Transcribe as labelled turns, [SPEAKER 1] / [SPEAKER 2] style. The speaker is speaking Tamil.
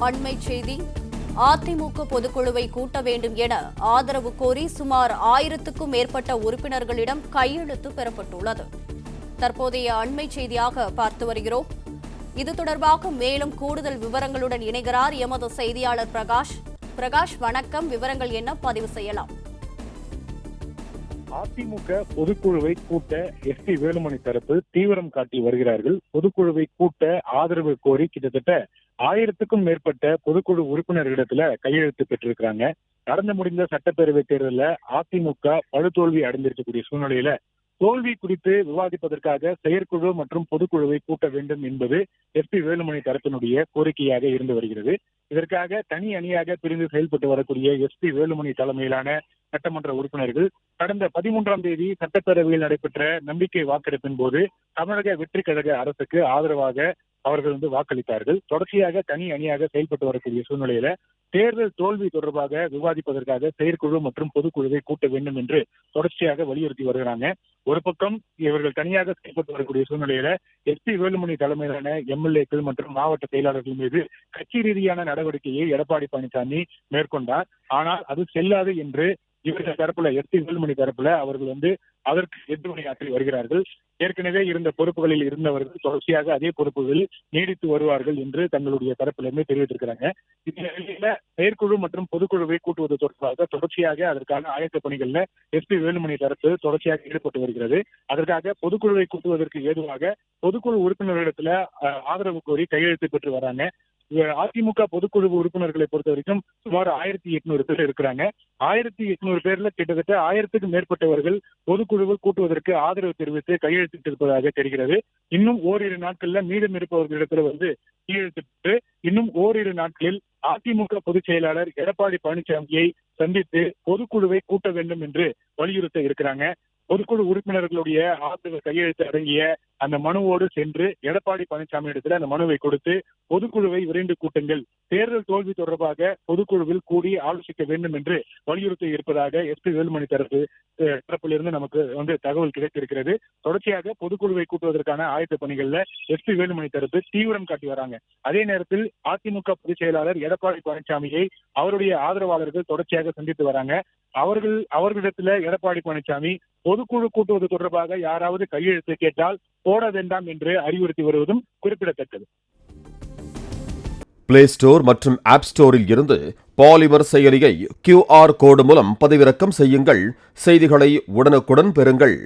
[SPEAKER 1] அண்மை செய்தி. அதிமுக பொதுக்குழுவை கூட்ட வேண்டும் என ஆதரவு கோரி சுமார் 1000க்கும் மேற்பட்ட உறுப்பினர்களிடம் கையெழுத்து பெறப்பட்டுள்ளது. தற்போதைய அண்மை செய்தியாக பார்த்து வருகிறோம். இது தொடர்பாக மேலும் கூடுதல் விவரங்களுடன் இணைகிறார் எமது செய்தியாளர் பிரகாஷ். பிரகாஷ், வணக்கம். விவரங்கள் என்ன, பதிவு செய்யலாம்?
[SPEAKER 2] அதிமுக பொதுக்குழுவை கூட்ட எஸ்.பி. வேலுமணி தரப்பு தீவிரம் காட்டி வருகிறார்கள். பொதுக்குழுவை கூட்ட ஆதரவு கோரி கிட்டத்தட்ட 1000க்கும் மேற்பட்ட பொதுக்குழு உறுப்பினர்களிடத்துல கையெழுத்து பெற்றிருக்கிறாங்க. நடந்து முடிந்த சட்டப்பேரவை தேர்தலில் அதிமுக படுதோல்வி அடைந்திருக்கக்கூடிய சூழ்நிலையில தோல்வி குறித்து விவாதிப்பதற்காக செயற்குழு மற்றும் பொதுக்குழுவை கூட்ட வேண்டும் என்பது எஸ்.பி. வேலுமணி தரப்பினுடைய கோரிக்கையாக இருந்து வருகிறது. இதற்காக தனி அணியாக பிரிந்து செயல்பட்டு வரக்கூடிய எஸ்.பி. வேலுமணி தலைமையிலான சட்டமன்ற உறுப்பினர்கள் கடந்த 13ஆம் தேதி சட்டப்பேரவையில் நடைபெற்ற நம்பிக்கை வாக்கெடுப்பின் போது தமிழக வெற்றி கழக அரசுக்கு ஆதரவாக அவர்கள் வாக்களித்தார்கள். தொடர்ச்சியாக தனி அணியாக செயல்பட்டு வரக்கூடிய சூழ்நிலையில தேர்தல் தோல்வி தொடர்பாக விவாதிப்பதற்காக செயற்குழு மற்றும் பொதுக்குழுவை கூட்ட வேண்டும் என்று தொடர்ச்சியாக வலியுறுத்தி வருகிறாங்க. ஒரு பக்கம் இவர்கள் தனியாக செயல்பட்டு வரக்கூடிய சூழ்நிலையில எஸ்.பி. வேலுமணி தலைமையிலான எம்எல்ஏக்கள் மற்றும் மாவட்ட செயலாளர்கள் மீது கட்சி ரீதியான நடவடிக்கையை எடப்பாடி பழனிசாமி மேற்கொண்டார். ஆனால் அது செல்லாது என்று இவர்கள் தரப்புல எஸ்.பி. வேலுமணி தரப்புல அவர்கள் அதற்கு எதிர்வினையாற்றி வருகிறார்கள். ஏற்கனவே இருந்த பொறுப்புகளில் இருந்தவர்கள் தொடர்ச்சியாக அதே பொறுப்புகளில் நீடித்து வருவார்கள் என்று தங்களுடைய தரப்பிலிருந்து தெரிவித்திருக்கிறாங்க. இந்த நிலையில செயற்குழு மற்றும் பொதுக்குழுவை கூட்டுவது தொடர்பாக தொடர்ச்சியாக அதற்கான ஆயத்த பணிகள்ல எஸ்.பி. வேலுமணி தரப்பு தொடர்ச்சியாக ஈடுபட்டு வருகிறது. அதற்காக பொதுக்குழுவை கூட்டுவதற்கு ஏதுவாக பொதுக்குழு உறுப்பினர்களிடத்துல ஆதரவு கோரி கையெழுத்து பெற்று வராங்க. அதிமுக பொதுக்குழு உறுப்பினர்களை பொறுத்த வரைக்கும் சுமார் 1800 பேர் இருக்கிறாங்க. 1800 பேர்ல கிட்டத்தட்ட 1000க்கும் மேற்பட்டவர்கள் பொதுக்குழுவில் கூட்டுவதற்கு ஆதரவு தெரிவித்து கையெழுத்திட்டிருப்பதாக தெரிகிறது. இன்னும் ஓரிரு நாட்கள்ல மீதம் இருப்பவர்களிடத்துல கையெழுத்திட்டு இன்னும் ஓரிரு நாட்களில் அதிமுக பொதுச் செயலாளர் எடப்பாடி பழனிசாமியை சந்தித்து பொதுக்குழுவை கூட்ட வேண்டும் என்று வலியுறுத்த இருக்கிறாங்க. பொதுக்குழு உறுப்பினர்களுடைய ஆதரவு கையெழுத்து அடங்கிய அந்த மனுவோடு சென்று எடப்பாடி பழனிசாமி இடத்துல அந்த மனுவை கொடுத்து பொதுக்குழுவை விரைந்து கூட்டுங்கள், தேர்தல் தோல்வி தொடர்பாக பொதுக்குழுவில் கூடி ஆலோசிக்க வேண்டும் என்று வலியுறுத்தி இருப்பதாக எஸ்.பி. வேலுமணி தரப்பிலிருந்து நமக்கு தகவல் கிடைத்திருக்கிறது. தொடர்ச்சியாக பொதுக்குழுவை கூட்டுவதற்கான ஆயத்த பணிகள்ல எஸ்.பி. வேலுமணி தரப்பு தீவிரம் காட்டி வராங்க. அதே நேரத்தில் அதிமுக பொதுச் செயலாளர் எடப்பாடி பழனிசாமியை அவருடைய ஆதரவாளர்கள் தொடர்ச்சியாக சந்தித்து வராங்க. அவர்களிடத்துல எடப்பாடி பழனிசாமி பொதுக்குழு கூட்டுவது தொடர்பாக யாராவது கையெழுத்து கேட்டால் போட வேண்டாம் என்று அறிவுறுத்தி வருவதும் குறிப்பிடத்தக்கது.
[SPEAKER 3] பிளே ஸ்டோர் மற்றும் ஆப் ஸ்டோரில் இருந்து பாலிமர் செயலியை QR கோடு மூலம் பதிவிறக்கம் செய்யுங்கள். செய்திகளை உடனுக்குடன் பெறுங்கள்.